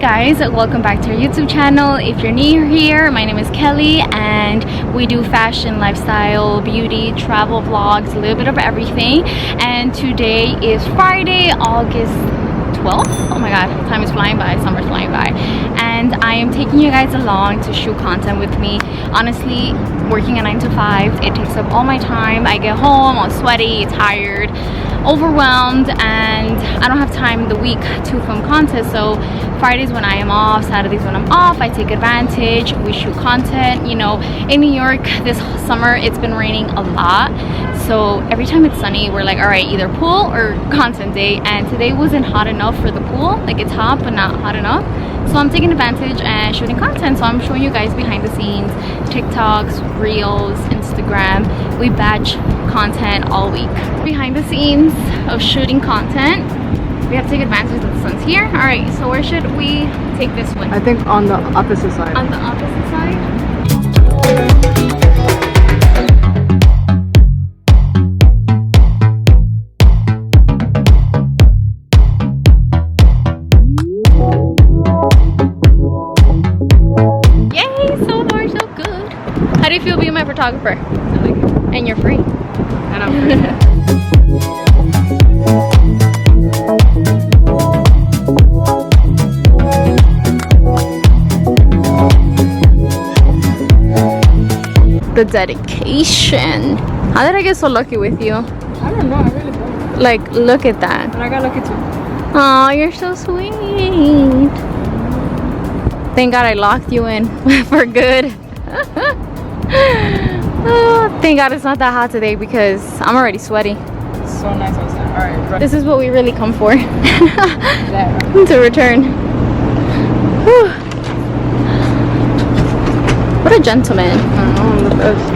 guys, welcome back to our YouTube channel. If you're new here, my name is Kelly and we do fashion, lifestyle, beauty, travel vlogs, a little bit of everything. And today is Friday, August 12th. Oh my god, time is flying by, summer's flying by, and I am taking you guys along to shoot content with me. Honestly, working a 9 to 5, it takes up all my time. I get home all sweaty, tired, overwhelmed, and I don't have time in the week to film content. So Fridays when I am off, Saturdays when I'm off, I take advantage. We shoot content. You know, in New York this summer it's been raining a lot, so every time it's sunny we're like, all right, either pool or content day. And today wasn't hot enough for the pool. Like, it's hot but not hot enough, so I'm taking advantage and shooting content. So I'm showing you guys behind the scenes, TikToks, Reels, Instagram. We batch content all week. Behind the scenes of shooting content, we have to take advantage that the sun's here. All right, so where should we take this one? I think on the opposite side. On the opposite side? How do you feel being my photographer? I like it. And you're free. And I'm free. The dedication. How did I get so lucky with you? I don't know, I really don't. Like, look at that. And I got lucky too. Oh, you're so sweet. Thank God I locked you in for good. Oh, thank God it's not that hot today because I'm already sweaty. It's so nice outside. Alright, this is what we really come for. yeah. To return. Whew. What a gentleman. I know, I'm the best.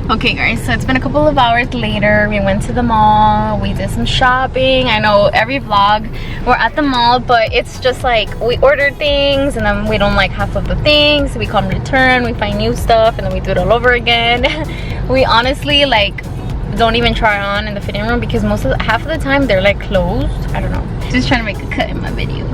Okay guys, so it's been a couple of hours later. We went to the mall, we did some shopping. I know every vlog we're at the mall, but it's just like we ordered things and then we don't like half of the things. We come return, we find new stuff, and then we do it all over again. We honestly like don't even try on in the fitting room because half of the time they're like closed. I don't know. Just trying to make a cut in my video.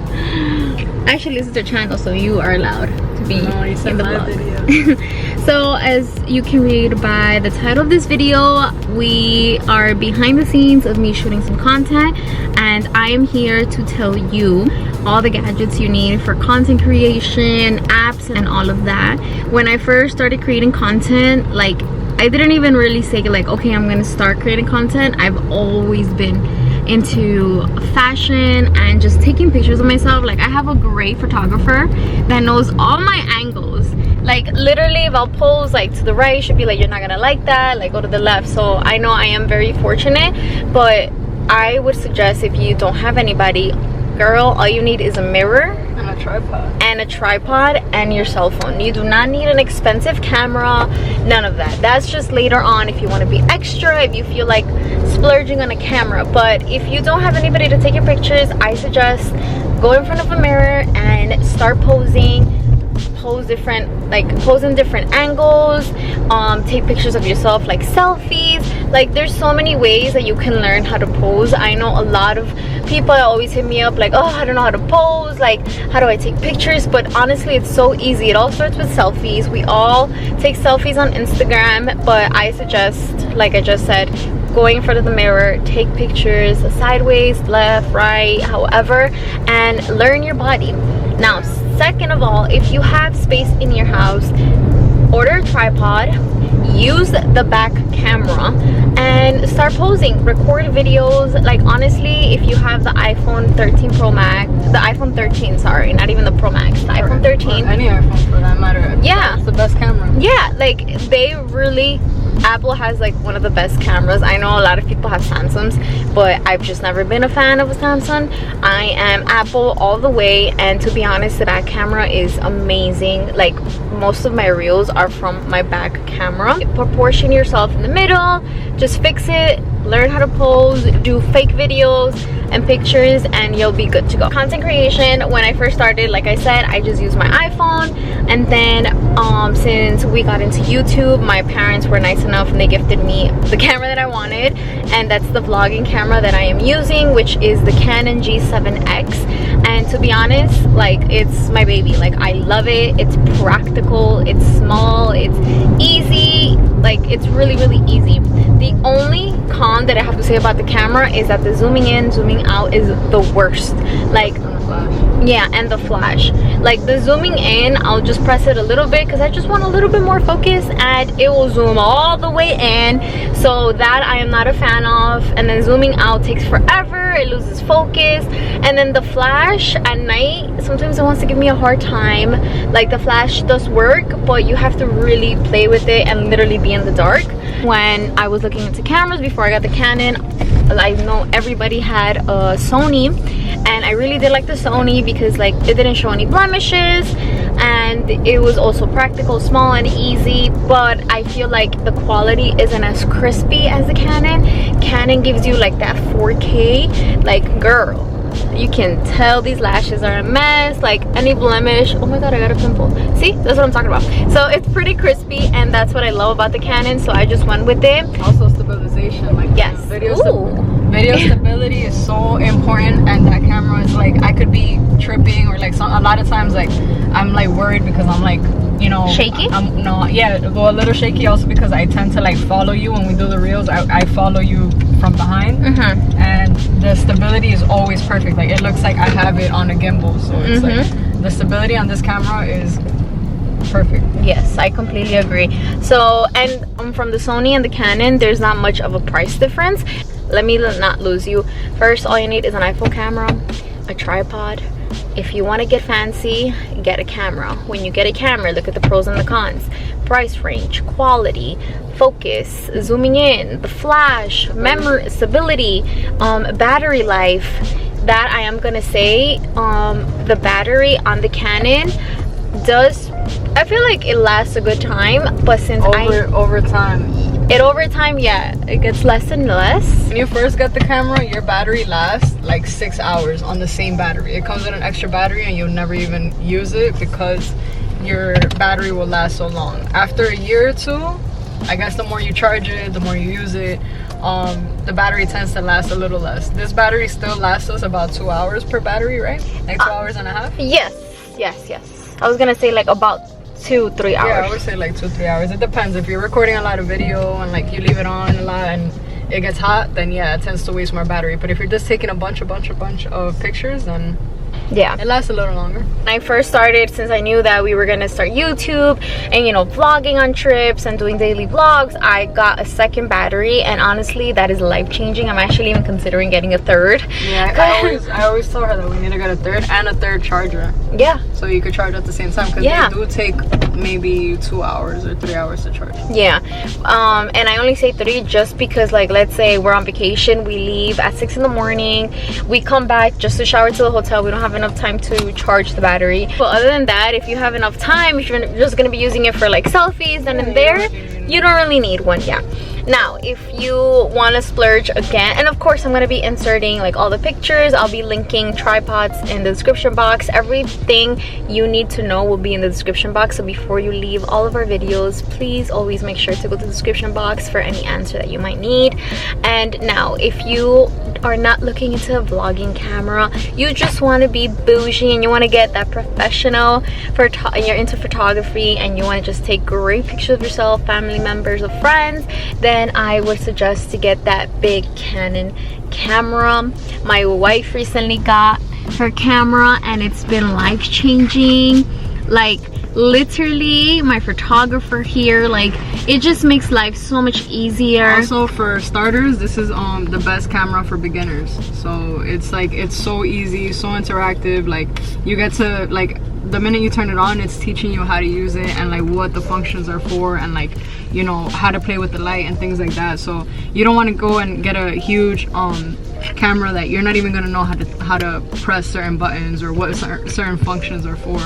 Actually, this is their channel, so you are allowed to be in the vlog. So as you can read by the title of this video, we are behind the scenes of me shooting some content, and I am here to tell you all the gadgets you need for content creation, apps, and all of that. When I first started creating content, like, I didn't even really say like, okay, I'm gonna start creating content. I've always been into fashion and just taking pictures of myself. Like, I have a great photographer that knows all my angles. Like, literally, if I'll pose like to the right, she'll be like, you're not gonna like that, like go to the left. So I know I am very fortunate, but I would suggest if you don't have anybody, girl, all you need is a mirror and a tripod and your cell phone. You do not need an expensive camera, none of that. That's just later on if you want to be extra, if you feel like splurging on a camera. But if you don't have anybody to take your pictures, I suggest go in front of a mirror and start posing. Pose in different angles, take pictures of yourself, like selfies. Like, there's so many ways that you can learn how to pose. I know a lot of people always hit me up like, oh, I don't know how to pose, like, how do I take pictures? But honestly, it's so easy. It all starts with selfies. We all take selfies on Instagram, but I suggest, like I just said, going in front of the mirror, take pictures sideways, left, right, however, and learn your body. Now, second of all, if you have space in your house, order a tripod, use the back camera, and start posing. Record videos. Like, honestly, if you have the iPhone 13 Pro Max, the iPhone 13, sorry, not even the Pro Max, the iPhone 13. Or any iPhone for that matter. Yeah. It's the best camera. Yeah, like, they really... Apple has like one of the best cameras. I know a lot of people have Samsungs, but I've just never been a fan of a Samsung. I am Apple all the way, and to be honest, the back camera is amazing. Like, most of my reels are from my back camera. Proportion yourself in the middle, just fix it learn how to pose, do fake videos and pictures, and you'll be good to go. Content creation, when I first started, like I said, I just used my iPhone, and then since we got into YouTube, my parents were nice enough and they gifted me the camera that I wanted, and that's the vlogging camera that I am using, which is the Canon G7X. And to be honest, like, it's my baby. Like, I love it. It's practical, it's small, it's easy, like it's really easy. The only con that I have to say about the camera is that the zooming in, zooming out is the worst. Like, yeah, and the flash. Like, the zooming in, I'll just press it a little bit because I just want a little bit more focus, and it will zoom all the way in, so that I am not a fan of. And then zooming out takes forever, it loses focus. And then the flash at night, sometimes it wants to give me a hard time. Like, the flash does work, but you have to really play with it and literally be in the dark. When I was looking into cameras before I got the Canon, I know everybody had a Sony, and I really did like the Sony because, like, it didn't show any blemishes, and it was also practical, small and easy. But I feel like the quality isn't as crispy as the Canon. Canon gives you like that 4K, like, girl, you can tell these lashes are a mess, like any blemish. Oh my god, I got a pimple. See, that's what I'm talking about. So it's pretty crispy, and that's what I love about the Canon, so I just went with it. Also stabilization, like, yes, video stability is so important. And that camera is like, I could be tripping, or like a lot of times, like, I'm like worried because I'm like, you know, shaky. Well, a little shaky also because I tend to like follow you when we do the reels. I follow you from behind, and the stability is always perfect. Like, it looks like I have it on a gimbal, so it's like the stability on this camera is perfect. Yes, I completely agree. So, and from the Sony and the Canon, there's not much of a price difference. Let me not lose you. First, all you need is an iPhone camera, a tripod. If you want to get fancy, get a camera. When you get a camera, look at the pros and the cons. Price range, quality, focus, zooming in, the flash, memory, stability, battery life. That I am gonna say, the battery on the Canon does, I feel like it lasts a good time, but since over time, yeah, it gets less and less. When you first get the camera, your battery lasts like 6 hours on the same battery. It comes with an extra battery, and you'll never even use it because your battery will last so long. After a year or two, I guess the more you charge it, the more you use it, the battery tends to last a little less. This battery still lasts us about 2 hours per battery, right? Like 2 hours and a half? Yes. I was gonna say like about 2-3 hours. Yeah, I would say like 2-3 hours. It depends. If you're recording a lot of video and like you leave it on a lot and it gets hot, then yeah, it tends to waste more battery. But if you're just taking a bunch of pictures, then yeah, it lasts a little longer. When I first started, since I knew that we were gonna start YouTube and, you know, vlogging on trips and doing daily vlogs, I got a second battery, and honestly, that is life-changing. I'm actually even considering getting a third. Yeah, I always tell her that we need to get a third and a third charger. Yeah. So you could charge at the same time, because they do take maybe 2 hours or 3 hours to charge. Yeah. And I only say 3 just because, like, let's say we're on vacation, we leave at 6 in the morning, we come back just to shower to the hotel, we don't have enough time to charge the battery. But other than that, if you have enough time, if you're just gonna be using it for like selfies then and there, you don't really need one. Yeah. Now, if you want to splurge again, and of course I'm going to be inserting like all the pictures, I'll be linking tripods in the description box. Everything you need to know will be in the description box, so before you leave all of our videos, please always make sure to go to the description box for any answer that you might need. And now, if you are not looking into a vlogging camera, you just want to be bougie and you want to get that professional and you're into photography and you want to just take great pictures of yourself, family members, of friends, then I would suggest to get that big Canon camera. My wife recently got her camera and it's been life-changing. Like, literally, my photographer here, like, it just makes life so much easier. Also, for starters, this is the best camera for beginners. So it's like, it's so easy, so interactive. Like, you get to, like, the minute you turn it on, it's teaching you how to use it and like what the functions are for, and like, you know, how to play with the light and things like that. So you don't want to go and get a huge camera that you're not even gonna know how to press certain buttons or what certain functions are for.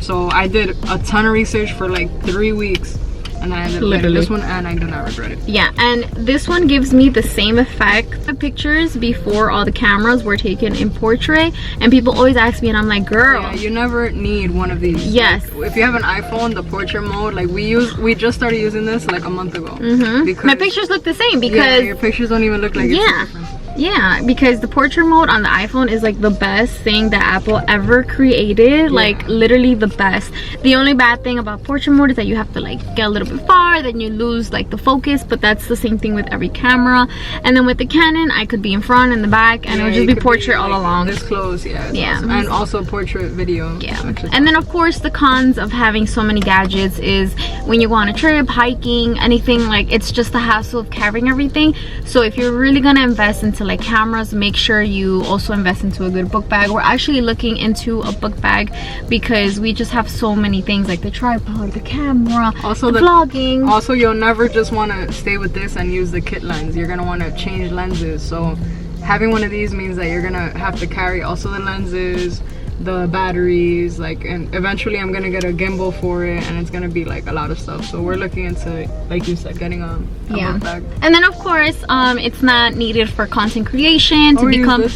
So I did a ton of research for like 3 weeks and I ended up getting this one, and I do not regret it. Yeah, and this one gives me the same effect. The pictures before all the cameras were taken in portrait, and people always ask me, and I'm like, girl, yeah, you never need one of these. Yes. Like, if you have an iPhone, the portrait mode, like we just started using this like a month ago. Because my pictures look the same because yeah, your pictures don't even look like it's different. Yeah, because the portrait mode on the iPhone is like the best thing that Apple ever created. Like literally the best. The only bad thing about portrait mode is that you have to like get a little bit far, then you lose like the focus, but that's the same thing with every camera. And then with the Canon, I could be in front and the back, and it would just be portrait all along. This close, yeah. Yeah. Awesome. And also portrait video. Yeah. And then of course the cons of having so many gadgets is when you go on a trip, hiking, anything, like it's just the hassle of carrying everything. So if you're really gonna invest into like cameras, make sure you also invest into a good book bag. We're actually looking into a book bag because we just have so many things, like the tripod, the camera, also the vlogging. Also, you'll never just want to stay with this and use the kit lens. You're gonna want to change lenses, so having one of these means that you're gonna have to carry also the lenses, the batteries, like, and eventually I'm gonna get a gimbal for it, and it's gonna be like a lot of stuff. So we're looking into, like you said, getting a book bag. And then of course it's not needed for content creation to become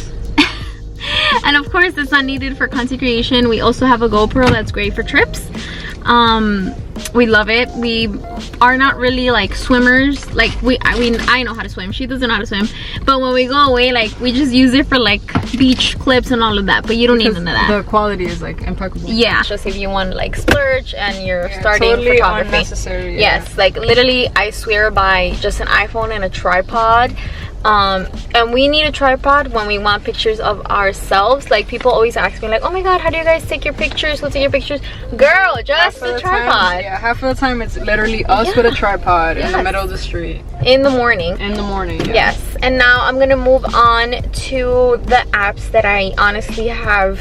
and of course it's not needed for content creation. We also have a GoPro that's great for trips. We love it. We are not really like swimmers. Like I know how to swim, she doesn't know how to swim, but when we go away, like we just use it for like beach clips and all of that, but you don't need none of that. The quality is like impeccable. Yeah, just if you want to like splurge and you're starting totally photography. Unnecessary, yes, like literally I swear by just an iPhone and a tripod. And we need a tripod when we want pictures of ourselves. Like people always ask me like, oh my god, how do you guys take your pictures? What's in your pictures? Girl, just a tripod. Half of the time it's literally us with a tripod in the middle of the street. In the morning. In the morning, Yes. And now I'm gonna move on to the apps that I honestly have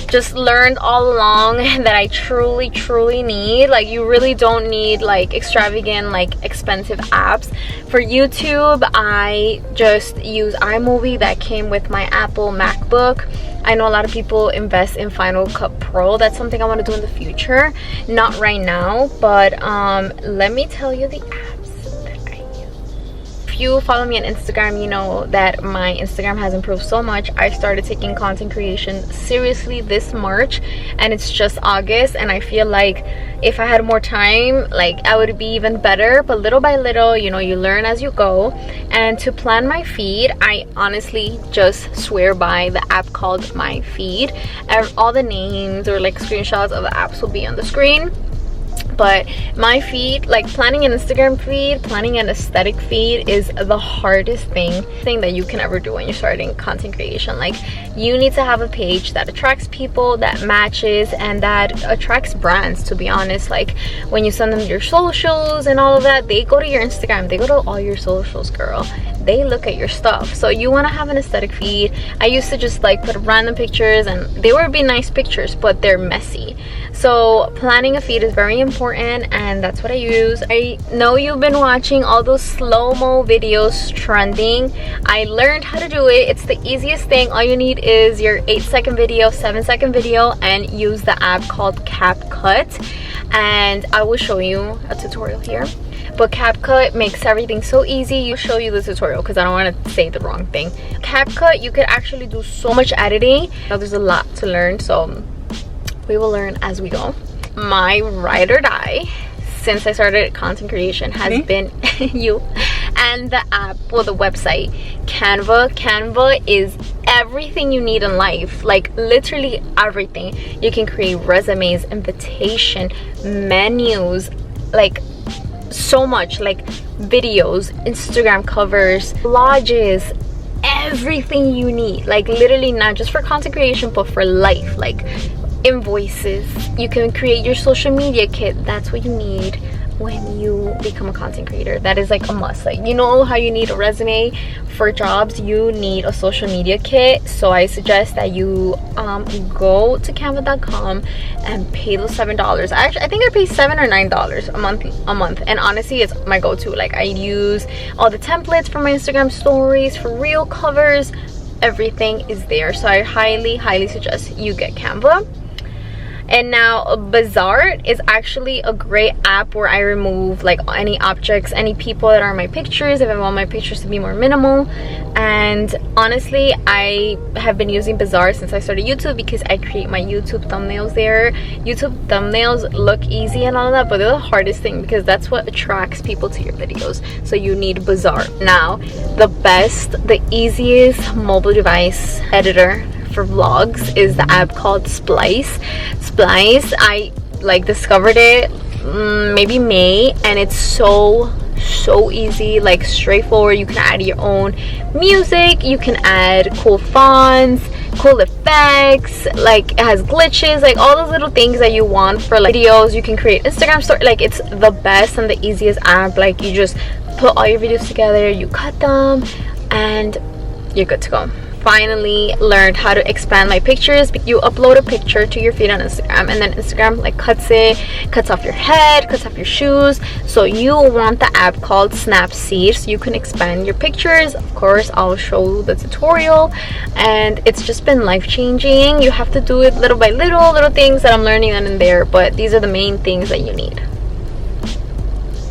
just learned all along that I truly need. Like you really don't need like extravagant, like expensive apps. For YouTube, I just use iMovie that came with my Apple MacBook. I know a lot of people invest in Final Cut Pro. That's something I want to do in the future, not right now, but let me tell you the apps. If you follow me on Instagram, you know that my Instagram has improved so much. I started taking content creation seriously this March, and it's just August, and I feel like if I had more time, like I would be even better. But little by little, you know, you learn as you go. And to plan my feed, I honestly just swear by the app called My Feed. All the names or like screenshots of the apps will be on the screen. But my feed, like planning an Instagram feed, planning an aesthetic feed is the hardest thing that you can ever do when you're starting content creation. Like you need to have a page that attracts people, that matches, and that attracts brands, to be honest. Like when you send them your socials and all of that, they go to your Instagram, they go to all your socials, girl. They look at your stuff. So you want to have an aesthetic feed. I used to just like put random pictures, and they would be nice pictures, but they're messy. So planning a feed is very important, and that's what I use. I know you've been watching all those slow-mo videos trending. I learned how to do it. It's the easiest thing. All you need is your 8-second video, 7-second video, and use the app called CapCut, and I will show you a tutorial here. But CapCut makes everything so easy. I'll show you the tutorial because I don't want to say the wrong thing. CapCut, you could actually do so much editing. Now there's a lot to learn, so we will learn as we go. My ride or die since I started content creation has been you and the app, well, the website Canva. Canva is everything you need in life, like literally everything. You can create resumes, invitation, menus, like so much, like videos, Instagram covers, collages, everything you need, like literally not just for content creation but for life, like invoices. You can create your social media kit. That's what you need when you become a content creator. That is like a must. Like, you know how you need a resume for jobs, you need a social media kit. So I suggest that you go to canva.com and pay those $7. I think I pay $7 or $9 a month, and honestly it's my go-to. Like I use all the templates for my Instagram stories, for reel covers, everything is there. So I highly suggest you get Canva. And now Bazaar is actually a great app where I remove like any objects, any people that are in my pictures, if I want my pictures to be more minimal. And honestly, I have been using Bazaar since I started YouTube because I create my YouTube thumbnails there. YouTube thumbnails look easy and all of that, but they're the hardest thing because that's what attracts people to your videos. So you need Bazaar. Now, the easiest mobile device editor for vlogs is the app called Splice. I like discovered it maybe May, and it's so easy, like straightforward. You can add your own music, you can add cool fonts, cool effects, like it has glitches, like all those little things that you want for like videos. You can create Instagram story. Like it's the best and the easiest app. Like you just put all your videos together, you cut them, and you're good to go. Finally learned how to expand my pictures. You upload a picture to your feed on Instagram, and then Instagram like cuts off your head, cuts off your shoes. So you want the app called Snapseed so you can expand your pictures. Of course, I'll show the tutorial, and it's just been life-changing. You have to do it little by little things that I'm learning on in there, but these are the main things that you need.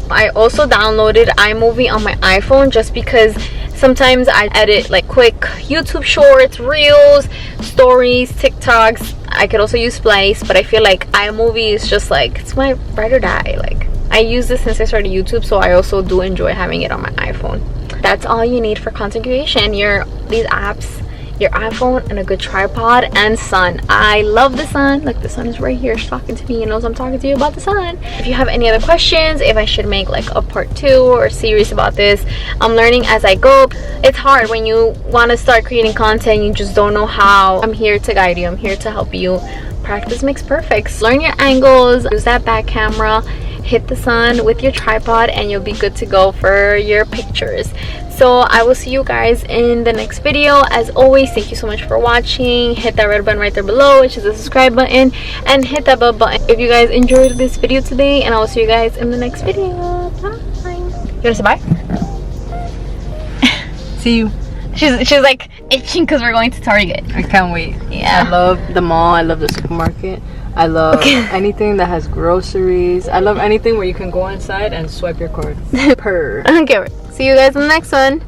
I also downloaded iMovie on my iPhone just because sometimes I edit like quick YouTube shorts, reels, stories, TikToks. I could also use Splice, but I feel like iMovie is just like, it's my ride or die. Like I use this since I started YouTube, so I also do enjoy having it on my iPhone. That's all you need for content creation. These apps, your iPhone, and a good tripod, and sun. I love the sun. Like the sun is right here talking to me, and knows I'm talking to you about the sun. If you have any other questions, if I should make like a part 2 or a series about this, I'm learning as I go. It's hard when you want to start creating content, you just don't know how. I'm here to guide you, I'm here to help you. Practice makes perfect. Learn your angles, use that back camera, hit the sun with your tripod, and you'll be good to go for your pictures. So I will see you guys in the next video. As always, thank you so much for watching. Hit that red button right there below, which is the subscribe button, and hit that bell button if you guys enjoyed this video today, and I will see you guys in the next video. Bye. You wanna say bye? See you. She's like itching because we're going to Target. I can't wait. Yeah. I love the mall, I love the supermarket, I love anything that has groceries. I love anything where you can go inside and swipe your card. Okay, see you guys in the next one.